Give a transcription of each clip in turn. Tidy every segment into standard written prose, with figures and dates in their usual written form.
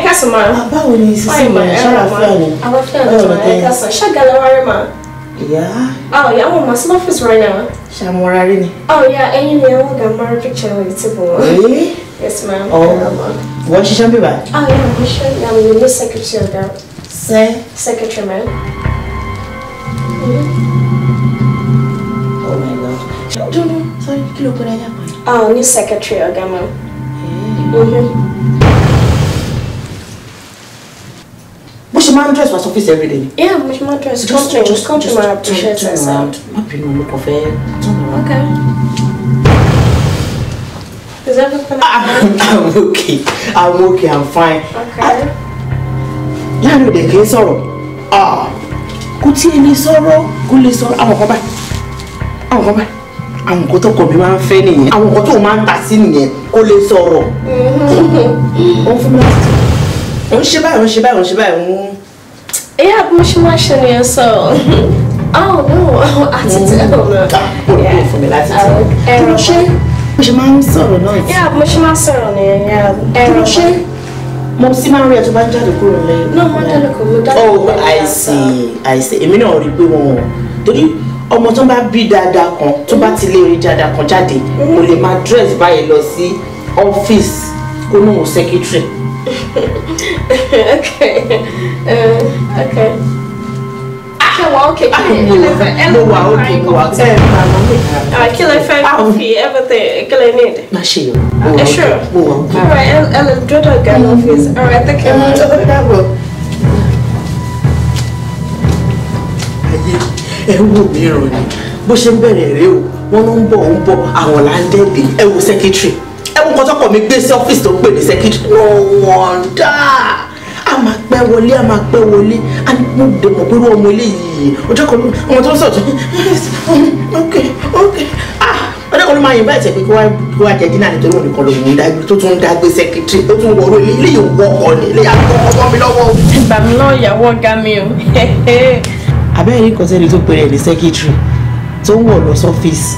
Customer. Báwo ni sísè mi? Ṣàlàfíà ni? Àlàáfíà. Ṣàgàlàwárí ma. Yeah. Oh, yeah, I'm in my office right now. Ṣàmúrarí ni. Oh, yeah, and you know, I got my picture on the table. Really? Yes, ma'am. Oh. Wọ́n ṣiṣẹ́ bí báyìí? Oh, yeah, I'm sure. I'm the new secretary of that. Secretary, ma'am. Oh my God. Don't sorry, kí ló pẹ́ láyà pa? Oh, new secretary of that, ma'am. But she man dress was office every day. Yeah, but my dress. Just come to my appreciate around. My people look of it. Okay. Is everything I'm okay. I'm okay. I'm fine. Okay. You know the case sorrow. Kò tí ẹni sọ̀rọ̀, kò lè sọ̀rọ̀. Àwọn kan báyìí. Àwọn kan tó kọ bí máa ń fẹ́ nìyẹn. Àwọn kan tó máa ń ta sí nìyẹn, kò lè sọ̀rọ̀. Ó fún mi láti. Ó ń ṣe báyìí. Yeah, but she was showing so. Oh no, I didn't know. Yeah, for me láti. Kí ló ṣe? She máa ń sọ̀rọ̀ náà. Yeah, but she was showing. Yeah. Kí ló ṣe? Mo sì máa ń rí ẹ tó bá ń jáde kúrò lẹ́yìn. No, mo jáde kúrò. Oh, I see. Èmi náà rí pé wọn torí ọmọ tó bá bí dáadáa kan tó bá ti lé orí dáadáa kan jáde kò lè máa dress báyìí lọ sí ọ́fíìsì kó nù secretary. Okay. Okay. Okay. Kill a fan coffee, everything. Kill a need. Not sure. Sure. Alright, I'll do the gun office. Alright, thank you. Ẹ wo mi rò ní bó ṣe ń bẹ̀rẹ̀ rẹ o wọ́n ló ń bọ̀ àwọn láńdẹ́ẹ̀dì ẹ wo secretary ẹ wo nǹkan tó kọ̀ mí gbé sí ọ́fíìsì tó ń pè ní secretary no wonder a máa pẹ́ wọlé a ní mo dé mọ̀ pé ọmọ eléyìí ọjọ́ kan ọmọ tó ń sọ̀tún okay ọjọ́ kan ló máa yìnbá ẹ̀sẹ̀ pé kí wá jẹ dínà nítorí wọn nìkan lòun dágbé tó tún dágbé secretary ó tún wọ̀ọ́rọ̀ eléyìí wọ́ọ̀kọ̀ ní eléyìí àkọ́kọ́ mi lọ́wọ́. ìgbà mi náà ìyàwó ọ̀gá mi o. abẹ́rẹ́ nǹkan sẹ́ni tó pèrè ní secretary tó ń wọ̀ lọ sọ́fíìsì.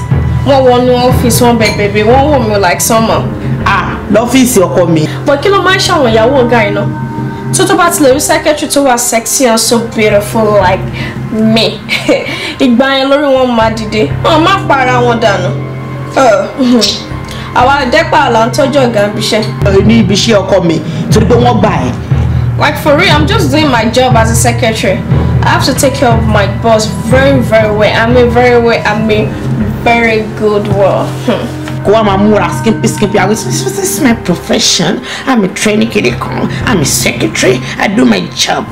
wọ́n wọnú ọ́fíìsì wọn bẹ̀bẹ̀ wọ́n wọ̀ mí like summer. Lọ́fíìsì ọkọ mi. but kí ló máa ń ṣàwọn ìyàwó ọ̀gá yìí náà tó bá tilẹ̀ rí secretary tó wà sexy and so beautiful like me ìgbà yẹn lórí wọn máa dìde wọn má para wọn dànù. àwa àdẹ́pà là ń tọ́jú ọ̀gá ibiṣẹ́. ní ibiṣẹ́ ọkọ mi torí pé wọ́n gbà ẹ́. Like for real, I'm just doing my job as a secretary. I have to take care of my boss very, very well. I mean very good well. Go on, Mamura, skimpy. This is my profession. I'm a trainee kid. I'm a secretary. I do my job.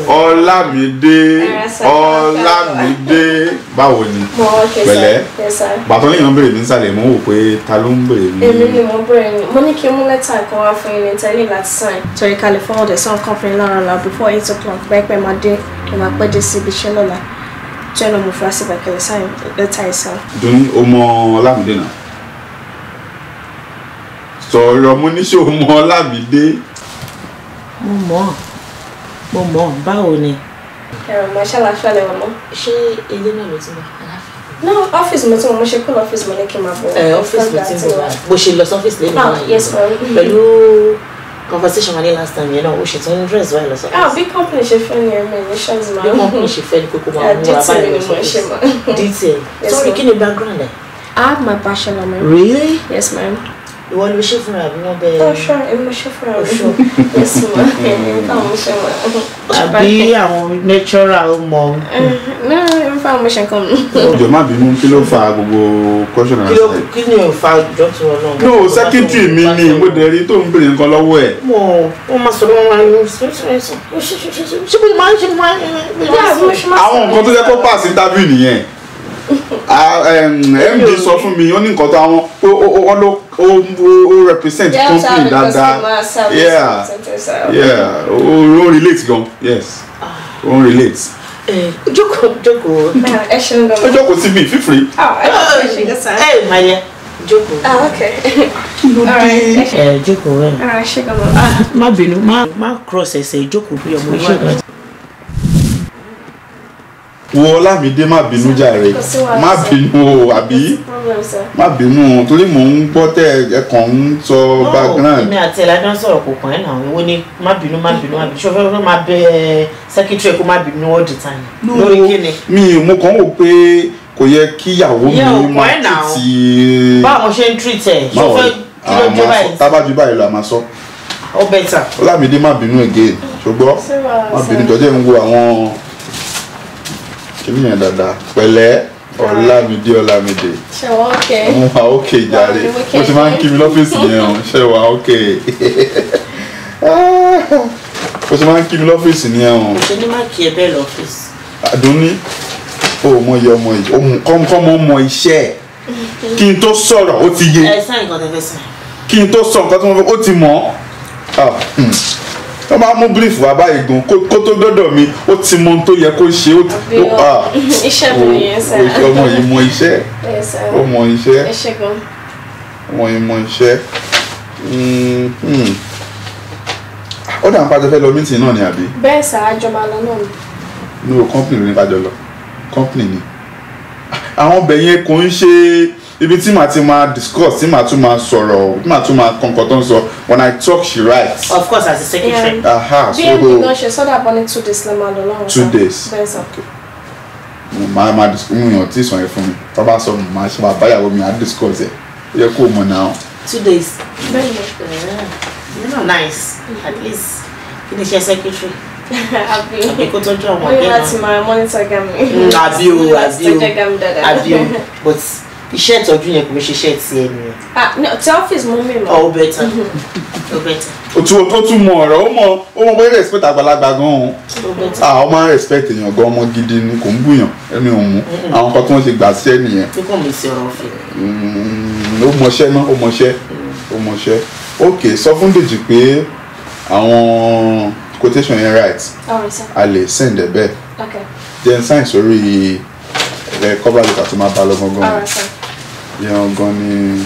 Ọlámídé báwo ni pẹ̀lẹ́ bàtọ́ lèèyàn béèrè mi nísàlẹ̀ mo wò pé ta ló ń béèrè mi. èmi ni mo béèrè ni mo ní kí n mú lẹ́tà kan wá fún yín ní tẹ́lẹ̀ láti sign torí ká lè forward some company lára before 8 o'clock bẹ́ẹ̀ pẹ́ máa dé ẹ máa pẹ́ dé síbi iṣẹ́ lọ́la tí ẹnu mo fura sí bàkẹ́lẹ̀ sign lẹ́tà ìsàn. dùn ó mọ Ọlámídé náà sọ̀rọ̀ mo ní ṣé o mọ Ọlámídé. mo mọ̀ báwo ni. ẹ̀rọ mo ṣàlàfíà lẹ́wọ̀n mọ́. ṣé ilé náà ló ti mọ̀ no ọ́fíìsì mi tí mo ṣe kúrò ọ́fíìsì mi ní kí n máa bọ̀. ọ́fíìsì mi ti mọ̀ bó ṣe lọ sí ọ́fíìsì lẹ́nu náà. Yes ma'am. pẹ̀lú conversation wa ní last time yẹn náà ó ṣètò ní dress wáyé lọ sọ. bí company ṣe fẹ́ ni ẹ̀mí ní ṣáàzì máa. bí company ṣe fẹ́ ni pé kó máa mú wa báyìí lọ sọ ọ́fíìsì. detail sorry kí ni background ẹ. I have my bachelor ma'am. Really? Yes ma'am. ìwọ ló ṣe fúnra àbí wọn bẹ. Oh sure èmi ló ṣe fúnra mi. Yes ma'am. báwo ṣe wà. àbí àwọn natural mọ. no èmi fáwọn mo ṣe nǹkan mi. ọjọ́ má bínú kí ló fa gbogbo question and answer. kí ni ò fa jọ́tún ọlọ́run. no secretary mi ni mo dẹ̀ rí tó ń béèrè nǹkan lọ́wọ́ ẹ̀. wọ́n máa sọ̀rọ̀ wọn máa ń ṣe bí máa ń ṣe máa ń. àwọn nǹkan tó yẹ kó pass interview nìyẹn. MD sọ fún mi ó ní nǹkan tó àwọn ó represent company dáadáa ó relate gan yes ó relate. jókòó ó jókòó síbi feel free. my dear Ah, okay. Alright. Jókòó ẹ. Alright, ṣé gan. Má bínú, má cross ẹsẹ̀ jókòó bí ọmọ iṣẹ́. Wo Ọlámídé má bínú jàre. Má bínú o àbí. Má bínú torí mò ń gbọ́ tẹ́ ẹ kàn ń sọ background. Èmi àti ẹ̀ládán sọ̀rọ̀ kò kàn ẹ́ náà ìwọ ni má bínú. Ṣọfẹ́ máa bẹ secretary kó má bínú all the time. Lórí kíni? Mo kàn wò pé kò yẹ kí ìyàwó mi máa tètè. Báwo ṣe ń treat ẹ̀? Ṣọfẹ́ kí ló dé báyìí? Tábàjú báyìí la máa sọ. Ó better. Ọlámídé má bínú again ṣùgbọ́n má bínú tọ́jú ẹ̀ ń wo àwọn kìnìyàn dáadáa pẹ̀lẹ́ Ọlámídé. Ṣé wà okay? Mo wà okay jàre. Mo ti máa ń kí mi lọ́fíìsì yẹn o. Ṣé wà okay? Mo ti máa ń kí mi lọ́fíìsì yẹn o. Ṣé ní má kí ẹ bẹ́ẹ̀ lọ́fíìsì? Àdúnní o mọ iye ọmọ yìí ohun kọ́ mọ́ mọ iṣẹ́ ẹ̀ kí n tó sọ̀rọ̀ ó ti yé. Ẹ sáyìn kan tẹ́fẹ́ sàn. Kí n tó sọ nǹkan tó mọ́ ó ti mọ̀ wọ́n máa mú bírífù wá báyìí gan kó tó dọ́dọ̀ mi ó ti mọ ohun tó yẹ kó ṣe iṣẹ́ mi yẹn sá. ọmọ yìí mọ iṣẹ́ ọmọ iṣẹ́ ọmọ yìí mọ iṣẹ́ ó dà ń pàjọ fẹ́ lọ mítì náà ni àbí. Bẹ́ẹ̀ sá àjọba lọ náà ni. No company ní kájọ lọ company ni àwọn ọbẹ̀ yẹn kò ń ṣe ibi tí màá ti máa discuss tí màá tún máa sọ̀rọ̀ tí màá tún máa kọ̀ǹkọ̀ tó ń sọ when I talk she writes. Of course as a secretary. bí ẹni gan ṣe sọ́dà bọ́ ní 2 days lẹ́mọ̀ àlọ́ lọ́wọ́. 2 days. Bẹ́ẹ̀ sá. Màá discuss yàn tí sọ yẹn fún mi tó bá sọ màá ṣe máa báyàwó mi á discuss ẹ̀ ó yẹ kó o mọ̀ náà. 2 days. Bẹ́ẹ̀ ni. Nice at least finish your secretary. Àbí kó tọ́jú àwọn ọ̀gá náà. wọ́n yóò láti máa monitor gami. àbí o but iṣẹ́ ìtọ́jú yẹn kò ń ṣiṣẹ́ ti ẹ nìyẹn. Ti ọ́fíìsì mú mi mọ́. Ó better. ó tún mọ ọ̀rọ̀ ó mọ pé respect àgbàlagbà gan-an ó máa ń respect èèyàn gan ọmọ gidi ni kò ń bùyàn ẹni òun mú àwọn kan tí wọ́n ṣe gbà sí ẹ nìyẹn. tí kò mí sí ọ̀rọ̀ fẹ́. ó mọṣẹ́ náà ó mọṣẹ́ ok sọ fún Dèjì pé àwọn quotation yẹn right a lè send ẹ bẹ́ẹ̀ then sign sórí cover letter tó máa bá lọ gangan yẹn gan ni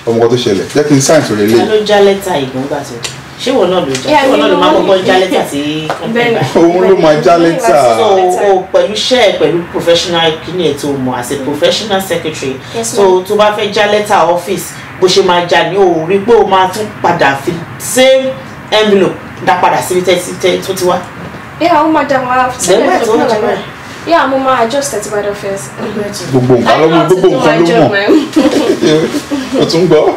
ọmọ kan tó ṣẹlẹ̀ jẹ́ kí n sign sórí ilé. ta ló já lẹ́tà ìgbóngbà tó ṣé wọn náà ló já ṣé wọn náà ló máa kọ́kọ́ já lẹ́tà sí kọ́ńpẹ́ńbà. òun ló máa já lẹ́tà. so pẹ̀lú iṣẹ́ ẹ̀ pẹ̀lú professional kíní ẹ̀ tó mọ̀ as a professional secretary so tó bá fẹ́ já lẹ́tà office bó ṣe máa já ní o rí pé o máa tún padà fi same envelope dá padà síbi tẹ́ tó ti wá. ó máa dá wa mo máa adjust it by the office. gbogbo nǹkan ló mọ̀ o tún gbọ́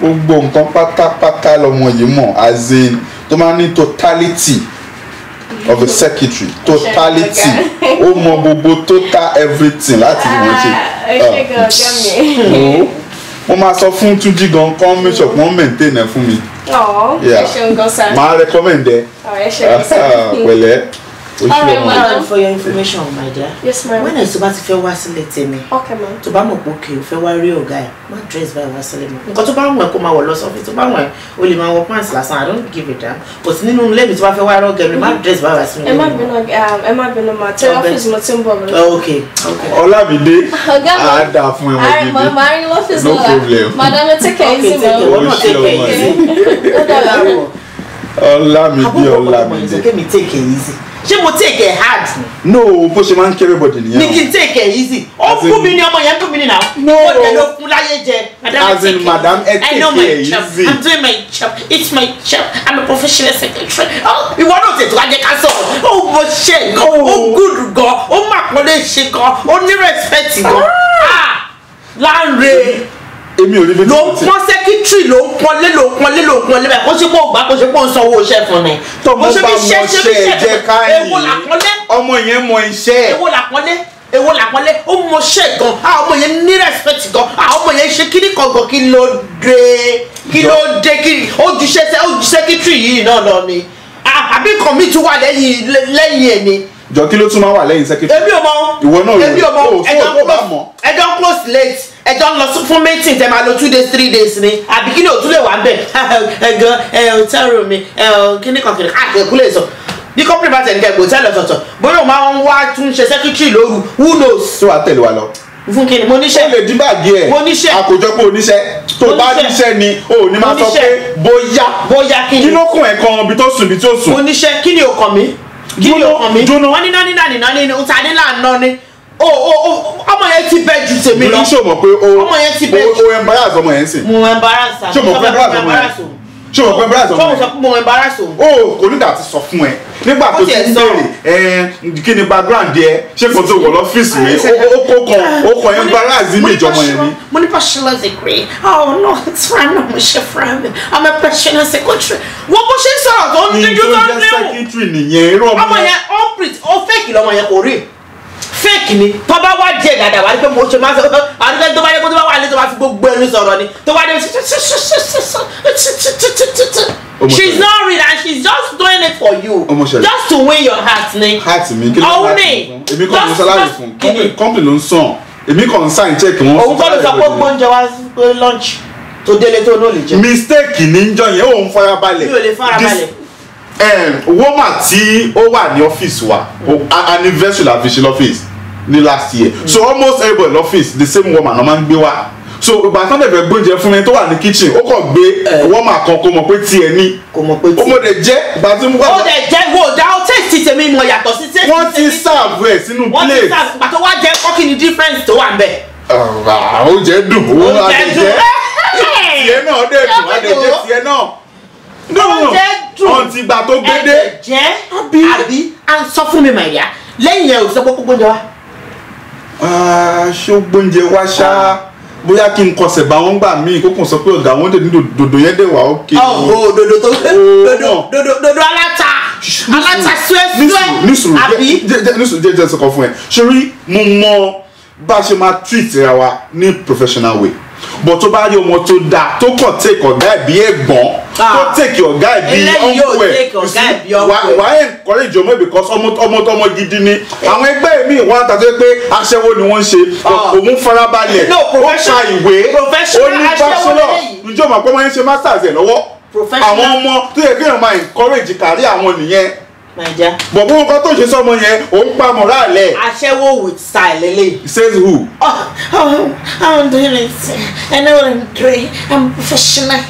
gbogbo nǹkan pátápátá lọmọ yìí mọ̀ as in tó máa ní totality of a secretary totality ó mọ gbogbo total everything láti bí wọ́n ṣe. mo máa sọ fún Túnjí gan kan make sure wọ́n maintain ẹ̀ fún mi. ẹ ṣeun gan sir. máa recommend ẹ. ẹ ṣeun gan sir. pẹ̀lẹ́. For your information, my dear. Yes, ma'am. When I so about to fẹ́ wá sílé tèmi. Okay, ma'am. Tó bá mọ̀ pé okay, o fẹ́ wá rí ọ̀gá ẹ̀, má dress báyìí wá sílé mi. Nǹkan tó bá wọ̀n ẹ́ kó máa wọ̀ lọ sọ́fíìsì, tó bá wọ̀n ẹ́ o lè máa wọ pants lásán, I don't give a damn. But nínú ilé mi tó bá fẹ́ wá rí ọ̀gá mi, má dress báyìí wá sílé mi. ẹ má bínú ma tí ọ́fíìsì mo ti ń bọ̀ lọ. Okay. Ọlámídé á dà fún ẹ̀wọ̀n gidi. Màá rí lọ́fíìsì no problem. Madam take care easy ma. Ọlámídé. Okay, me take it easy. Ṣé mo take it hard? No, bó ṣe máa ń kéré bọ̀dì nìyẹn. Ní kí n take it easy. Ó fún mi ní ọmọ yẹn fún mi ní náà. No. Ó dẹ̀ ló fún láyé jẹ. As in madam ẹ take it easy. I'm doing my job. It's my job. I'm a professional secretary. Ìwọ náà tètè wá jẹ́ ká sọ̀rọ̀. Ó mọ ṣe gan. Ó good gan. Ó mà pọ́nlé ṣe gan. Ó ní respect gan. Láńre. Èmi ò rí bí. Ló ń pọ́n secretary ló ń pọ́nlé bẹ́ẹ̀ kó ṣe pé ògbà kó ṣe pé ó ń sanwó iṣẹ́ fún mi. Tọ́mọ bá mọ ṣe jẹ́ káyìn. Èwo làpọ́nlé. Ọmọ yẹn mọ iṣẹ́. Èwo làpọ́nlé ó mọ ṣe gan. Ọmọ yẹn ní respect gan. Ọmọ yẹn ṣe kíní kan gan kí ló dé ó ju secretary yìí náà lọ ni. Àbí kan mi tún wà lẹ́yìn ẹ̀ ni. Jọ kí ló tún máa wà lẹ́yìn secretary. Èmi ò mọ̀. Ìwọ náà èmi ò mọ̀. ẹjọ́ ń close late. Ẹjọ́ ń lọ fún meeting tẹ́ máa lò 2 days 3 days ni. Àbí kí ni òtún lè wà ń bẹ̀. Ẹ̀gán hotel room mi kíní kan kìnìún àkẹ́kọ̀ọ́ lè sọ. Bí company bá tẹ̀ ní kẹ́kọ̀ọ́ hotel ọ̀tọ̀ọ̀tọ̀ bóyá o máa ń wá tún ṣe secretary lóru who knows. Ṣé wàá tẹ̀lé wa lọ. fún kí ni mo níṣẹ́. ó lè dín báàgì ẹ̀. mo níṣẹ́. àkójọpọ̀ oníṣẹ́ tó bá níṣẹ́ ni o ní máa sọ pé bóyá kí ni. kí ló kún ẹ̀ kan ibi tó sùn ibi tó sùn. mo níṣẹ́ kí ni o kàn mí. kí ni o kàn mí. wọ́n ní náà ní ọ̀tá nílà náà ni ọmọ yẹn ti bẹ ju tèmi lọ. mo ní sọ mọ̀ pé ọmọ yẹn ti bẹ ju. o embarrass ọmọ yẹn sìn. mo embarrass ṣé mo fẹ́ embarrass ọmọ yẹn ṣé mo fẹ́ embarrass ọmọ yẹn. ṣé mo sọ pé mo embarrass o. o kò nígbà tí sọ fún ẹ nígbà tó ti ń béèrè kí ni background yẹ ṣé kò tó wọ lọ́fíìsì mi ó kọ embarrass ní ìjọba yẹn ni. mo ní bachelor's degree oh no it's fine mo ṣe fún mi I'm a professional secretary. wọ́n bó ṣe ń sọ̀rọ̀ tó ń díjú tó ń léwu. secretary nìyẹn irú ọmọ yẹn ó fake lọmọ yẹn kò rí fake ni tó bá wá jẹ dáadáa wà á rí pé mo ṣe máa ń sọ àdúgbò tó bá yẹ kó tó bá wà lé tó bá fi gbogbo ẹnu sọ̀rọ̀ ni tó bá dé she's not real and she's just doing it for you just to win your heart ni. heart mi kí ló ń bá èmi kàn ń salary fún company ló ń sàn èmi kàn ń sign check wọn. òun kọ́ ló sọ pé gbóúnjẹ wá pé lunch tó délé tó ní ò lè jẹ. mistake ní jọ yẹn òun farabalẹ̀. mi ò lè farabalẹ̀. woman tí ó wà ní ọ́fíìsì wa anniversary la fi ṣe lọ́fíìsì ní last year so almost everybody lọ́fíìsì the same woman ọmọ ń gbé wá so ìgbà tán lè fẹ́ gbóúnjẹ fún mi tó wà ní kitchen ó kàn gbé woman kan kó mọ̀ pé tiẹ̀ ní kò mọ̀ pé tiẹ̀ ó mọ̀ dẹ̀ jẹ́ ìgbà tí mo wá. ó dẹ̀ jẹ́ wo dá ó tẹ̀sí tèmi mọ̀ yàtọ̀ sí tẹ̀sí. wọ́n ti serve ẹ̀ sínú plate. wọ́n ti serve ìgbà tó wá jẹ́ kọ́kì ní difference tó wà ń bẹ̀. oúnjẹ dùn owó adẹ̀jẹ́ tiẹ̀ náà dẹ̀ dùn adẹ̀jẹ́ tiẹ̀ náà. oúnjẹ dùn ọ̀ntì ìgbà tó gbédé. ẹ̀jẹ̀ àbí à ń sọ fún mi màìyá lẹ́yìn ẹ̀ ò sọ pé kó gbóúnjẹ wá. ṣó gbóúnjẹ wá ṣá bóyá kí n kọsẹ̀ bá wọn gbà míì kó kàn sọ pé ọ̀gá wọn dè ní dòdò yẹn dè wá ókè. dòdò tó dòdò aláta suẹ́suẹ́ àbí. nísùn jẹ́ sọ̀kọ̀ fún ẹ ṣorí mo mọ bá a ṣe máa treat ra wa ní professional way but tó bá rí ọmọ tó dáa tó kàn take ọ̀gá ẹ̀ bí ẹ̀gbọ́n tó take ọ̀gá ẹ̀ bí ọ̀nkú ẹ̀ wà á encourage ọmọ because ọmọ gidi ni àwọn ẹgbẹ́ mi wọ́n àtàtẹ́ pé aṣẹ́wó ni wọ́n ń ṣe òun farabalẹ̀ ó ka ìwé ó ní bachelor ǹjọ́ mọ̀ pé wọ́n ń ṣe masters ẹ̀ lọ́wọ́ àwọn ọmọ tó yẹ kéèyàn máa encourage kárí àwọn nìyẹn bọ̀bọ̀ nǹkan tó ṣe sọ́mọ yẹn ò ń pa mọ̀rálẹ̀. aṣẹ́wó with style lele. says who. I'm doing it I know what I'm doing I'm professional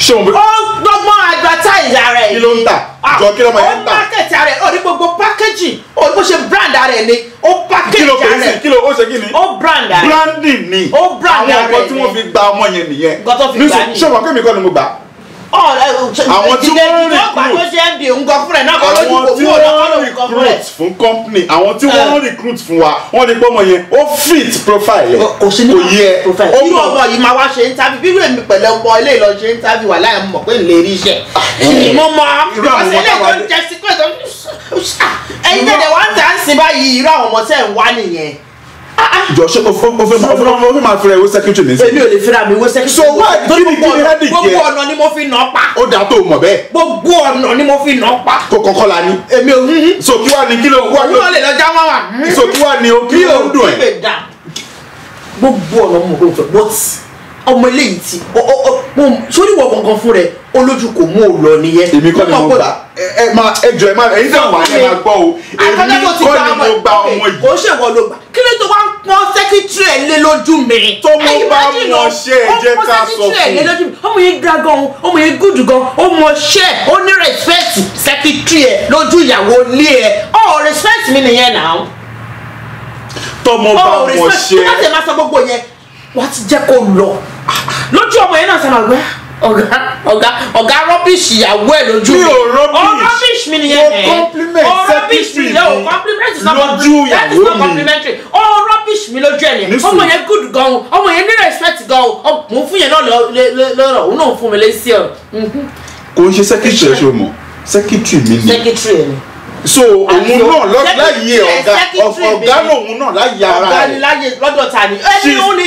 ṣé o bẹ. ó gbọ́gbọ́n advertise ara ẹ̀. kí ló ń tà jọ kí ló máa ń tà. ó market ara ẹ̀ ó ní gbogbo packaging ó ní bó ṣe brand ara ẹ̀ ni ó package ara ẹ̀. kí ló ó ṣe kí ni. ó brand ara ẹ̀. branding ni. ó brand ara ẹ̀ ni àwọn nǹkan tí wọ́n fi gba ọmọ yẹn nìyẹn. nǹkan tó fi gbà nìyẹn. ṣé o mọ̀ pé mi kọ́ ni mo gbà. àwọn tí wọ́n recruit fún company àwọn tí wọ́n recruit fún wa wọ́n ní pọ́nmọ yẹn ó fit profile kò sí ní yẹ irú ọmọ yìí máa wá ṣe interview bí irú èmi pẹ̀lú ọmọ ilé ìlọ ṣe interview wà láì mọ̀ pé lè rí iṣẹ́ mo mọ ọ̀sẹ̀ ilé tó ń jẹ sí pé ẹ̀yin tẹ̀lé wá ń tà ń sin báyìí irú àwọn ọmọ tẹ̀ ń wá nìyẹn. jọ ṣe o fẹ́ máa fẹ́ra ìwé secretary ní. èmi ò lè fẹ́ra mi ìwé secretary. so why kí ni headache yẹ. gbogbo ọ̀nà ni mo fi nà pa. ó dà tó o mọ̀ bẹ́ẹ̀. gbogbo ọ̀nà ni mo fi nà pa. kò kọ́kọ́ la ní. èmi ò so kí wàá ní kí ló wá ní. òun lè lọ já wá wà. so kí wàá ní o kí ló ń dùn ẹ̀. gbogbo ọ̀nà mo kò fẹ́ but ọmọ eléyìí ti sórí wọ gangan fún rẹ olójú kò mú o lọ nìyẹn. èmi kọ́ ni mo gbà ẹjọ́ ẹ má ẹ̀yin tẹ̀ wá ẹ máa gbọ́ o èmi kọ́ ni mo gba ọmọ yìí. kò ṣe wọ́n ló gbà kí ló tó wá ń pọ́n sẹ́kítírì ẹ̀ lé lójú mi. tó mo bá mọ̀ ṣe é jẹ́ ká sọ fún un. ọmọ yẹn ga gan ọmọ yẹn gùdù gan ó mọ̀ ṣe ó ní respect sẹ́kítírì ẹ̀ lójú ìyàwó ilé ẹ̀ ọ̀ respect mi nìyẹn náà. tó mo bá mọ̀ ṣe é. tó bá tẹ̀ máa sọ gbogbo yẹn wọ́n ti jẹ́ kó lọ lójú ọmọ yẹn náà sọ ma gbé ọ̀gá rubbish ìyàwó ẹ̀ lójú mi. mi ò rubbish ọ rubbish mi nìyẹn ẹ̀ o compliment secretary mi o compliment is not lójú that is not complimentary ọ rubbish mi lójú ẹ̀ nìyẹn ọmọ yẹn good gan o ọmọ yẹn ní respect gan o mo fún yẹn náà lọ́rọ̀ òun náà fún mi lésì ọ̀. kò ń ṣe secretary ẹ̀ ṣe o mọ̀ secretary mi ni. secretary ẹ̀ ni. so òun náà láyé ọ̀gá lòun náà láyé ara ọ̀gá ni láyé lọ́dọ̀ ta ni.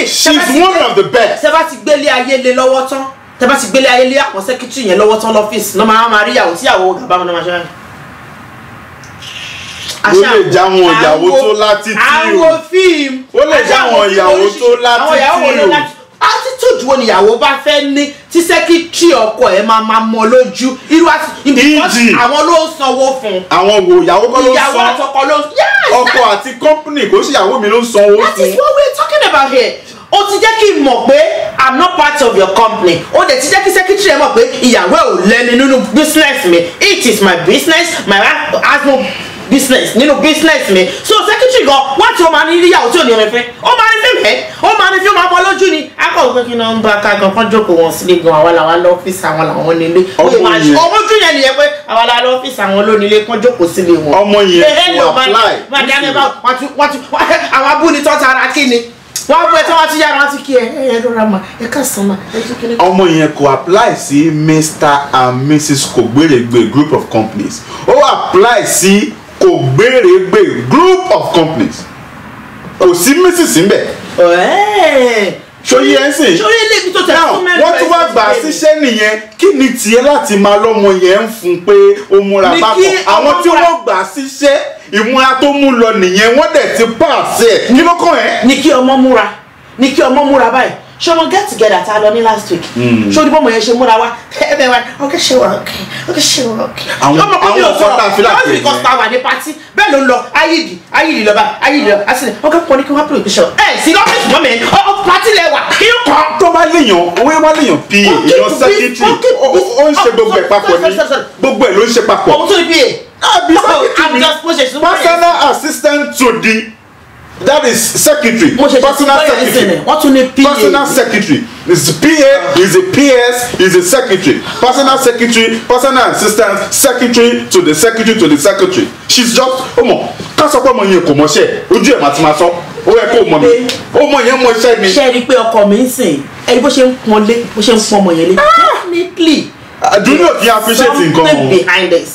she's one of the best. tẹ́ bá ti gbélé ayé lé lọ́wọ́ tán tẹ́ bá ti gbélé ayé lé àwọn secretary yẹn lọ́wọ́ tán lọ́fíìsì náà máa rí ìyàwó tí ìyàwó gàbá wọn náà máa ṣe wáyé. ó lè já wọn ìyàwó tó látìtì o àwọn fíìmù ó lè já wọn ìyàwó tó látìtì o attitude wo níyàwó bá fẹ́ ní tí sẹ́kítírì ọkọ ẹ̀ máa mọ lójú irú àwọn ló ń sanwó fún. àwọn wo ìyàwó kọ́ ló ń san ìyàwó àtọkọ ló ń. ọkọ àti company kò sí ìyàwó mi ló ń sanwó fún. that is what we about here? Ó ti jẹ́ kí n mọ̀ pé I'm not part of your company. Ó dẹ̀ ti jẹ́ kí secretary ẹ mọ̀ pé ìyàwó ẹ̀ ò lẹ́ni nínú business mi. It is my business. My wife has no business nínú business mi. So secretary gan wá tí o máa ní ìyàwó tí ò ní ọmọ ẹ̀fẹ́. Ó máa ní fíìmù ẹ̀. Ó máa ní fíìmù abọ́ lójú ni. Akọ̀wé pé kí náà ń bá ká gan kán jókòó wọn sílé gan àwa làwa lọ́fíìsì àwọn làwọn nílé. Ọmọ ojú yẹn nìyẹn pé àwa làwa lọ́fíìsì àwọn lónílé kán jókòó sílé wọn. Ọmọ yẹn kò apply. Àwọn abúnitọ́ tara kí ni? Wọ́n bú ẹ tí wọ́n ti yára wọ́n ti kí ẹ lọ́ra mà ẹ ká sàn mà ẹ tún kíni. Ọmọ yẹn kò apply sí Mr. and Mrs. Kògbérègbè group of companies. Ó apply sí Kògbérègbè group of companies. Kò sí Mrs. ńbẹ̀. Ṣòye ẹ̀ ń sìn. Ṣòye ilé ibi tó tẹ̀ fún mẹ́rin. Wọ́n tún wá gbà á síṣẹ́ nìyẹn. Kí ni tiẹ̀ láti máa lọ́mọ yẹn ń fún pé ó múra bákan? Àwọn tí wọ́n gbà á síṣẹ́ ìmúra tó mú lọ nìyẹn wọ́n dẹ̀ ti pàṣẹ kí ló kàn ẹ́. ní kí ọmọ múra báyìí ṣé ọmọ get together tá a lọ ní last week ṣé o ní bọ́mọ yẹn ṣe múra wá ẹbẹ̀ wa ọkẹ́ ṣe wà ọkẹ́. àwọn ọkọ tá a fi láti ẹ̀ because ta wà ní party bẹ́ẹ̀ ló ń lọ ayídi lọ àti ọkẹ́ pọ̀ ní kí wọ́n pè é ṣe ẹ̀ sí lọ́fíìsì mọ́ mi party lẹ̀ wà kí yóò kọ́. tó bá léèyàn pa èèyàn secretary ó ń ṣe gbogbo ẹ̀ papọ̀ ní gbogbo ẹ̀ ló ń ṣe papọ̀. òun tó ní personal assistant to the that is secretary. Personal secretary. Personal secretary. Is PA, is a PS, is a secretary. Personal secretary, personal assistant, secretary to the secretary to the secretary. She's just ká sọ pé ọmọ yẹn kò mọṣẹ́ ojú ẹ̀ máa ti máa sọ ó yẹ kó mọ mi ọmọ yẹn mọṣẹ́ mi. ṣe rí i pé ọkọ mi ń sìn ẹni bó ṣe ń pọn ọmọ yẹn lé. Definitely. Do not be appreciating nǹkan. Something behind this.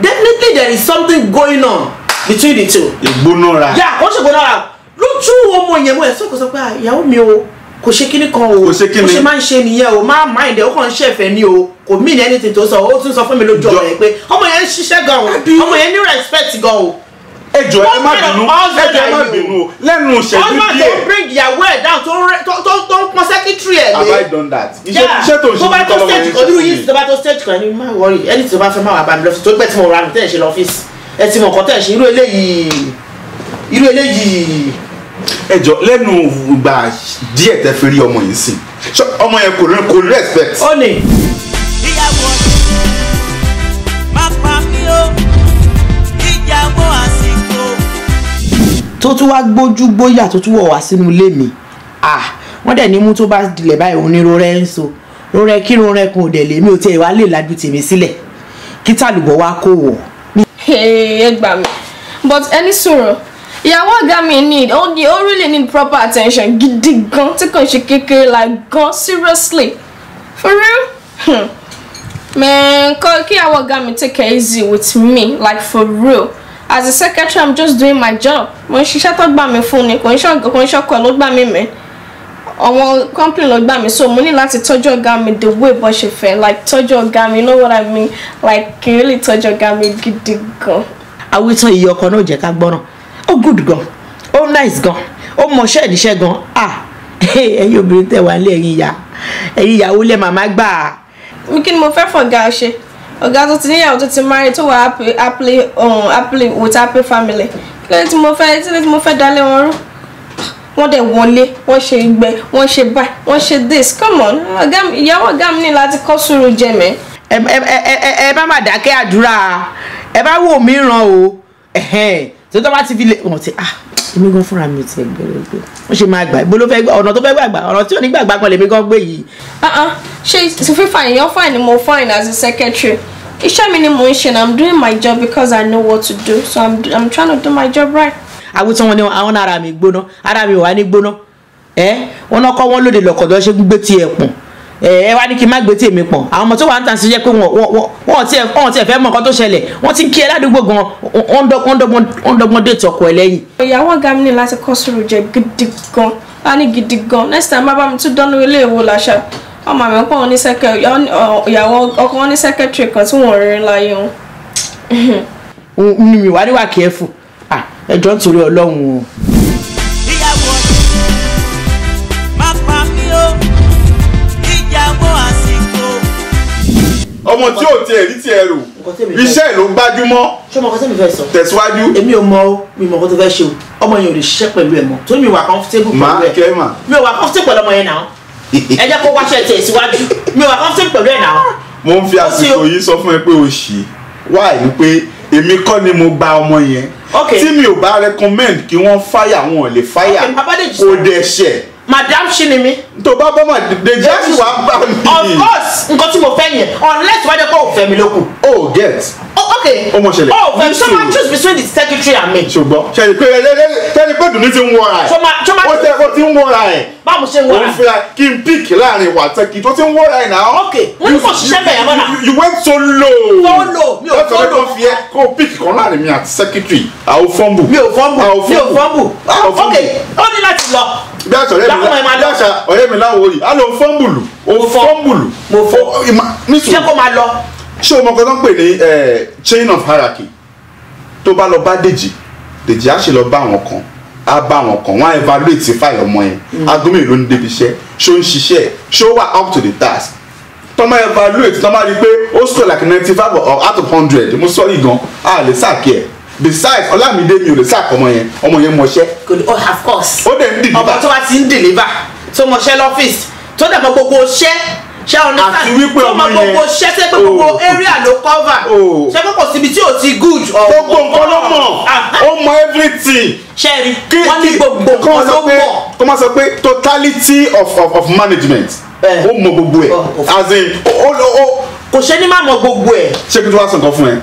Definitely there is something going on between the two. Ìgbónára. Yeah, wọ́n ṣe gbónára. Lójú ọmọ yẹn mo ẹ̀ sọ́kò sọ pé ìyàwó mi o kò ṣe kíní kan o. Kò ṣe kíní. Ó ṣe máa ń ṣe nìyẹn o. Máa mind ẹ̀ ó kàn ń ṣẹ̀fẹ̀ ni o. Kò mean anything tó sọ. Ó tún sọ fún mi lójú ọ̀rọ̀ yẹn pé ọmọ yẹn ń ṣiṣẹ́ gan o. Ọmọ yẹn ní respect gan o. Ẹ jọ̀ọ́ ẹ má bínú lẹ́nu ìṣẹ́jú díẹ̀. Ọmọ tó bring ìyàwó ẹ̀ down tó ń pọn secretary ẹ̀ lé. Have I done that? Iṣẹ́ tó ń ṣe tó bá tó stage kan irú yìí tó bá tó stage kan ẹni má worry ẹni tí o bá fẹ́ má wà bá mi lọ́fíìsì tó pẹ́ tí mo ra mi tẹ̀ ṣe lọ́fíìsì ẹ ti mọ̀ nǹkan tẹ̀ ṣe irú eléyìí. Ẹ jọ̀ọ́ lẹ́nu ìgbà díẹ̀ tẹ́ fi rí ọmọ yìí sí ọmọ yẹn kò respect. Ó ní. ìyàwó má pa mí o ìyàwó àsìkò. tó tún wá gbójú gbóyà tó tún wọ̀ wá sínú ilé mi wọ́n dẹ̀ ní mú tó bá dilẹ̀ báyìí òun ní rorẹ́ ń so rorẹ́ kí rorẹ́ kun òdẹ̀ lèmi ò tiẹ̀ wá lè lajú tèmi sílẹ̀ kí tàlùbọ̀ wá kó wọ̀. ẹ gbà mí but ẹni sọ̀rọ̀ ìyàwó ọ̀gá mi ó really need proper attention gidi gan tí kò ṣe kékeré like gan seriously for real man kí ìyàwó ọ̀gá mi take it easy with me like for real. As a secretary, I'm just doing my job. Mo ń ṣiṣẹ́ tó gbà mí fún ni, kò ń ṣọ́kọ̀ ló gbà mí mẹ́. Àwọn company ló gbà mí, so mo ní láti tọ́jú ọ̀gá mi the way bó ṣe fẹ́, like tọ́jú ọ̀gá mi, you know what I mean? Like kí n really tọ́jú ọ̀gá mi gidi gan. Àwítán iye ọkọ náà jẹ́ ká gbọ́ràn. Ó good gan, ó nice gan, ó mọṣẹ́ ìníṣẹ́ gan. Ẹ̀yin obìnrin tẹ̀ wá lé ẹ̀yin ìyàwó lẹ́ màmá gbà. Kí ni mo fẹ́ fọ̀gá ṣe? Ọ̀gá tó ti níyàwó tó ti marry tó wà happily with happy family kí ló tí mo fẹ́ dalẹ̀ wọn rú wọ́n dẹ̀ wọlé wọ́n ṣe ìgbẹ́ wọ́n ṣe báyìí wọ́n ṣe this come on ìyàwó ọ̀gá mi ní láti kọ́ sùúrù jẹ mẹ́. ẹ bá má dákẹ́ àdúrà ẹ bá wò mí ràn o tó tó bá ti fi lè wọ́n ti èmi gan fúnra mi ti ẹgbẹ̀rẹ̀ pé wọ́n ṣe máa gbà ibo ló fẹ́ gbà ọ̀nà tó fẹ́ gbàgbà ọ̀nà tí ò ní gbàgbà kan lèmi gan gbé yìí. ṣe fífa èèyàn fine ni mo fine as a secretary iṣẹ́ mi ni mo ń ṣe and I'm doing my job because I know what to do so I'm trying to do my job right. àwùjọ wọn ni àwọn ara mi gbóná ara mi wà ní gbóná wọn náà kọ́ wọn lóde lọ́kọ̀dọ́ ṣe gbé tiẹ̀ pọ̀n ẹ wá ní kí n má gbé tèmi pọ̀n àwọn ọmọ tó wà ń tàn sí jẹ́ pé wọ́n tiẹ̀ fẹ́ mọ nǹkan tó ṣẹlẹ̀ wọ́n ti ń kí ẹ ládùúgbò gan wọ́n dọ́gbọ́n dé tọkọ ẹ lẹ́yìn. ìyàwó ọ̀gá mi ní láti kọ́ sùúrù jẹ gidi gan láni gidi gan next time bá mi tún dánú ilé ìwò làṣà ọmọ mi pọ̀ ní ìyàwó ọkọ wọn ní secretary kan tí wọ́n rí láyé wọn. mi wà níwà careful ẹjọ́ nítorí Ọlọ́run o. ìyàwó má pa mí o ìyàwó àsìkò. ọmọ tí ò tiẹ̀ rí tiẹ̀ rò iṣẹ́ ló gbájúmọ́ ṣé ọmọ kan tẹ́mi fẹ́ sọ. tẹ̀síwájú. èmi ò mọ o mi mọ̀ kó tó fẹ́ ṣe o ọmọ yẹn ò lè ṣiṣẹ́ pẹ̀lú ẹ̀ mọ́ torí mi wà comfortable pẹ̀lú ẹ̀ mi ò wà comfortable pẹ̀lú ọmọ yẹn náà ẹ jẹ́ kó wáṣẹ́ tẹ̀ síwájú mi ò wà comfortable pẹ̀lú ẹ̀ náà. mo ń fi àsìkò yìí sọ fún ẹ pé o ṣì wá ní pé èmi kọ́ ni mo gba ọmọ yẹn tí mi ò bá recommend kí wọ́n fáyà wọn ò lè fáyà kò dẹ̀ ṣẹ̀. madam ṣì ni mi. tó bá bọ́ mà Dèjì á sì wá bá mi. of course nǹkan tí mo fẹ́ yẹn unless wájú pé o fẹ́ mi lókun. oh get. okay ó mọ̀ ṣẹlẹ̀. oh fẹ́ so ma choose between the secretary and me. ṣùgbọ́n ṣẹlẹ̀ pé tẹ́lẹ̀ pé dùnú ti ń wọra ẹ̀. ó ti ń wọra ẹ̀. báwo ṣe ń wọra. òun fẹ́ kí n pick láàrin wà tẹ́kì tó ti ń wọra ẹ̀ náà. okay wọ́n ní kò ṣiṣẹ́ bẹ̀yẹ̀ mọ́ náà. you went so low. so low mi ò fọ́ low. lọ́sọ̀rọ̀ fi ẹ́ kó pick kan láàrin mi àti secretary àwọn fọ́ǹbù. mi ò fọ́ǹbù. okay ó ní láti lọ. bí àṣà ọ̀rẹ́ mi láwọn òyì á lọ fọ́ǹbùlù mo fọ́ ṣé kó máa lọ. ṣé o mọ nǹkan tó ń pè ní chain of hierarchy tó bá lọ bá Dèjì á ṣe lọ bá àwọn kan á bá àwọn kan wọ́n á evaluate file ọmọ yẹn agome ló ń débi iṣẹ́ ṣó ń ṣiṣẹ́ ṣó wà up to the task tọ́mọ evaluate tọ́mọ rí i pé ó score like 95 out of 100 mo sọ yìí gan a lè sáàkì ẹ̀ besides Ọlámídé mi ò lè sáàkì ọmọ yẹn mọṣẹ́. of course. ó dẹ̀ ń deliver. ọmọ tó bá ti ń deliver tó mọṣẹ́ lọ́fíìsì tó dẹ̀ mọ gbogbo ṣẹ́ ṣe understand àti wípé ọmọ yẹn tó mọ gbogbo ṣẹ́ tẹ́ pé gbogbo area ló cover ṣe pé kò síbi tí ò ti good. gbogbo nǹkan ló mọ̀ ó mọ everything. ṣẹ́ẹ̀rì wọ́n ní gbogbo nǹkan ló mọ̀. kó má sọ pé totality of management ó mọ gbogbo ẹ̀ as in kò ṣe ní má mọ gbogbo ẹ̀. ṣé kí n tó wá sọ nǹkan fún ẹ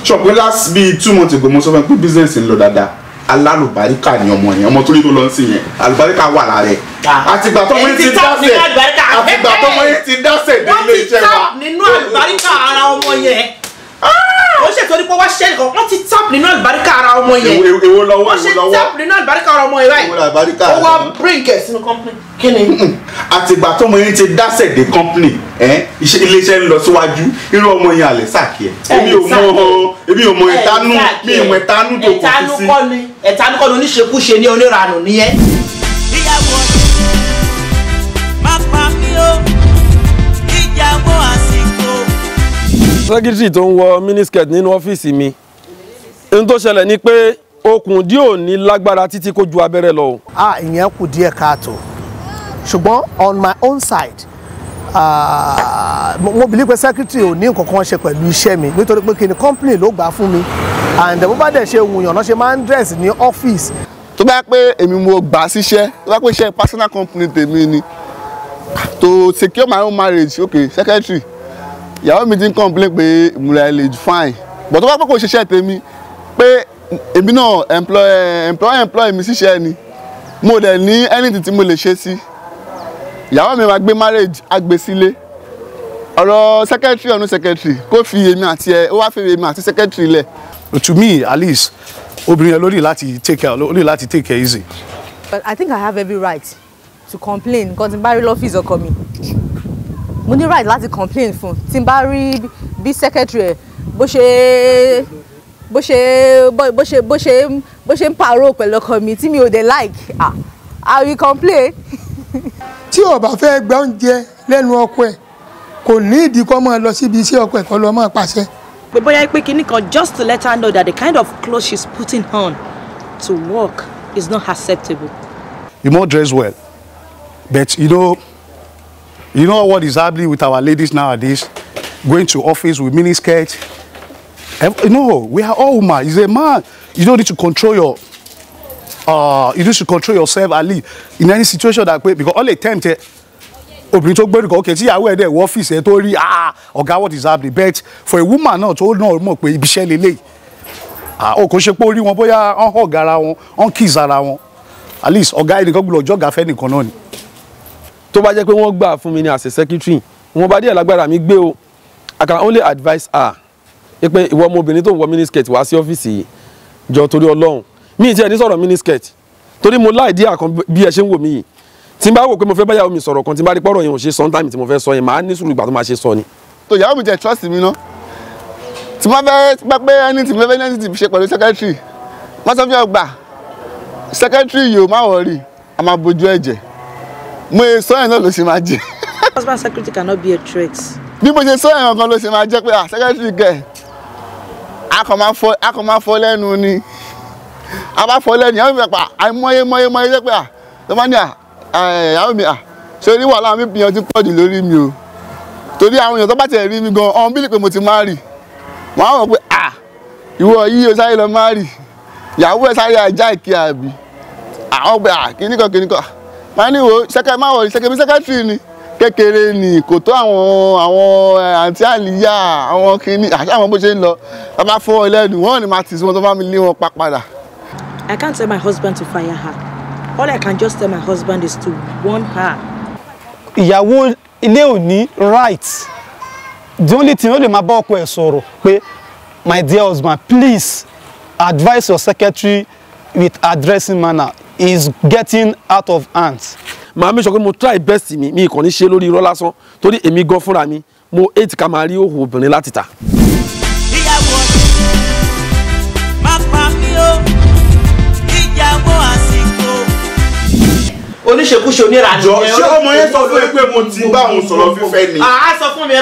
sọ pé last bíi 2 months ago mo sọ fún ẹ pé business ń lọ dáadáa alálùbáríkà ni ọmọ yẹn ọmọ tó lè tó lọ sí yẹn alùbáríkà wà lára ẹ àtìgbà tọmọ yẹn ti dásẹ̀ àtìgbà tọmọ yẹn ti dásẹ̀ dé ilé iṣẹ́ wa. wọ́n ti tap nínú alùbáríkà ara ọmọ yẹn ó ṣètò ní pé wá ṣẹ́ nìkan wọ́n ti tap nínú alùbáríkà ara ọmọ yẹn èwo lọ́wọ́ wọ́n ṣe tap nínú alùbáríkà ara ọmọ yẹn báyìí ó wá bring ẹ̀ sínú company kí ni. àtìgbà tọmọ yẹn ti dásẹ̀ dé company iléeṣẹ́ ń lọ síwájú irú ọmọ yẹn àlẹ́ sàkí ẹ̀ èmi ò mọ ẹ̀tánú mi ìmọ̀ ẹ̀tánú tó kù sí. ẹ̀tánú kọ́ ni oníṣekúṣe ní oníranù nìyẹn. ìyàwó má pa mí o ìyàwó àsìkò. sẹ́kítírì tó ń wọ miniskirt nínú ọ́fíìsì mi ohun tó ṣẹlẹ̀ ni pé okùn dí ò ní lágbára títí kó ju abẹ́rẹ́ lọ. ìyẹn kù díẹ̀ káàtó ṣùgbọ́n on my own side mo believe pé secretary ò ní nǹkan kan ṣe pẹ̀lú iṣẹ́ mi nítorí pé kí ni company ló gbà fún mi and bó bá dẹ̀ ṣe wùyàn náà ṣe máa ń dress ní office. tó bá pé èmi mo gbà síṣẹ́ tó bá pé iṣẹ́ personal company tèmi ni to secure my own marriage okay secretary ìyàwó mi ti ń complain pé ìmúra ẹ̀ lè fine but tó bá pé kò ṣiṣẹ́ tèmi pé èmi náà employ mi síṣẹ́ ni mo dẹ̀ ní anything tí mo lè ṣe sí ìyàwó mi máa gbé marriage àgbè sílé ọ̀rọ̀ secretary ọ̀nù secretary kó fi èmi àti ẹ ó wá fi èmi àti secretary lẹ̀. To me at least obìnrin yẹn lórí láti take care easy. But I think I have every right to complain because n bá rí lọ́fíìsì ọkọ mi mo ní right láti complain fún tí n bá rí bí secretary ẹ bó ṣe ń pààrọ̀ pẹ̀lú ọkọ mi tí mi ò dé like I will complain. tí o bá fẹ́ gba oúnjẹ lẹ́nu ọkọ ẹ̀ kò ní ìdí kó máa lọ síbi iṣẹ́ ọkọ ẹ̀ kó lọ máa pàṣẹ. pé bóyá pé kinní kan just to let her know that the kind of clothes she's putting on to work is not acceptable. You must dress well, but you know what is happening with our ladies nowadays, going to office with mini skirt. We are all women. He's a man. You don't need to control you need to control yourself at least in any situation that way because all the time obìnrin tó gbẹ́rù kan okay tí ìyàwó ẹ̀ dẹ̀ wọ ọ́fíìsì ẹ̀ tó rí ọ̀gá what is happening but for a woman náà tó náà mọ̀ pé ibi iṣẹ́ lélẹ̀ o kò ṣe pé ó rí wọn bóyá wọ́n hug ara wọn wọ́n kiss ara wọn at least ọ̀gá ẹnìkan gbọ́dọ̀ jọ́gà fẹ́ nìkan náà ni. tó bá jẹ́ pé wọ́n gbà fún mi ní as a secretary wọn bá díẹ̀ lágbára mi gbé o I can only advise her pé ìwọ ọmọbìnrin tó ń wọ miniskirt wá sí ọ́fíìsì yìí jọ torí Ọlọ́run mi ì tiẹ̀ ní sọ̀rọ̀ miniskirt torí mo láìdí àkàn bí ẹ ṣe ń wò mí yìí tí n bá wò pé mo fẹ́ bá yàwó mi sọ̀rọ̀ kan tí n bá rí pọ́rọ̀ yẹn ò ṣe sọ́ńtàmì tí mo fẹ́ sọ yẹn màá ní sùúrù ìgbà tó máa ṣe sọ ni. tó yàwó mi jẹ́ trust mi ná tí wọ́n fẹ́ pé ẹni tí mo fẹ́ ní ti ṣe pẹ̀lú secretary wọ́n sọ fún ọgbà secretary yìí ò má wọrí a máa bójú ẹ̀jẹ̀ mo sọ yẹn náà ló ṣe máa jẹ. husband secretary cannot be a threat. bí mo ṣe sọ yẹn kan ló ṣe máa jẹ pé secretary kẹ a kàn máa fọ́ lẹ́nu ni a bá fọ́ lẹ́nu ìyàwó mi pa àìmọye jẹ́ pé tó bá ní ìyàwó mi ṣe orí wàhálà mi bìyàn ti pọ̀ jù lórí mi o torí àwọn èèyàn tó bá tẹ̀ rí mi gan ọ̀hún bí lè pé mo ti máa rì wọ́n á wọ̀ pé ìwọ yìí o sáré lọ máa rì ìyàwó ẹ̀ sáré ajá ìkí àbí àwọn ọgbẹ́ kìnnìkan máa ní wo ṣẹ́kẹ́ máa wọ̀ ṣẹ́kẹ́ bí sẹ́kẹ́tìrì ni kékeré ni kò tó àwọn àǹtí àlìyá àwọn kìíní àṣà àwọn bó ṣe ń lọ a bá fọ́ ẹlẹ́nu wọ́n ní máa tì sí wọn tó bá mi lé wọn pa padà. I can't tell my husband to fire her. All I can just tell my husband is to warn her. Ìyàwó ilé ò ní right. The only thing ó lè máa bá ọkọ ẹ̀ sọ̀rọ̀ pé my dear husband, please advise your secretary with addressing manner. Is getting out of hands. Màá mi sọ pé mo try best mi kàn ní ṣe lórí irọ́ lásán torí èmi gan fúnra mi mo hate ká máa rí òhò obìnrin láti ta. ìyàwó má pa mí o ìyàwó àsìkò. oníṣekúṣe onírànú. ṣé ọmọ yẹn sọ fún mi pé mo ti bá òun sọ̀rọ̀ fífẹ́ ni. a sọ fún mi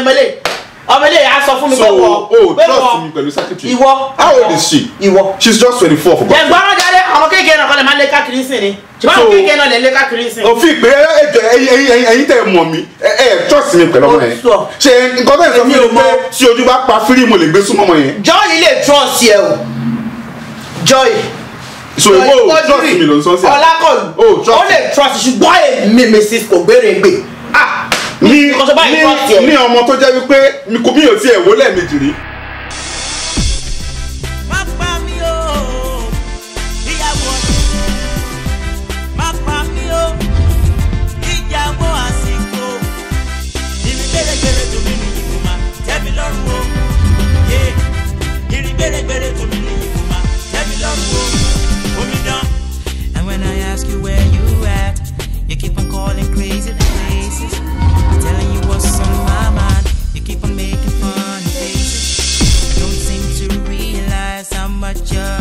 ọmọ ilé yà á sọ fún mi pé wọ trust me pẹ̀lú secretary. ìwọ how old is she. ìwọ she's just 24 for birthday. jẹ̀gbọ́n jáde àwọn kéèké náà kọ́ lè máa lé káàkiri sí ni ṣùgbọ́n àwọn kéèké náà lè lé káàkiri sí. òfin ìpè ẹ̀yin tẹ́ mọ̀ mi trust me pẹ̀lú ọmọ yẹn. ṣe nǹkan bẹ́ẹ̀ sọ fún mi pé tí ojú bá pa fírí mo lè gbé súnmọ́ ọmọ yẹn. Joy lè trust yẹ o Joy. so o trust mi ló ń sọ sí à. Ọlákọ̀lù ó lè trust ṣùgbọ́n èmi Mrs. kò gbére gbé. ní ọmọ tó jẹ́ wípé mi ò tiẹ̀ wó lẹ́ẹ̀mejì rí. má pa mí o ìyàwó má pa mí o ìyàwó àsìkò ìrìn gbèrègbèrè tó mi nìyí kò má tẹ́ mi lọ́rùn o ìrìn gbèrègbèrè tó mi nìyí kò má tẹ́ mi lọ́rùn o omi dán. And when I ask you where you at, you keep on calling crazy places. Telling you what's on my mind, you keep on making funny faces. Don't seem to realize how much you're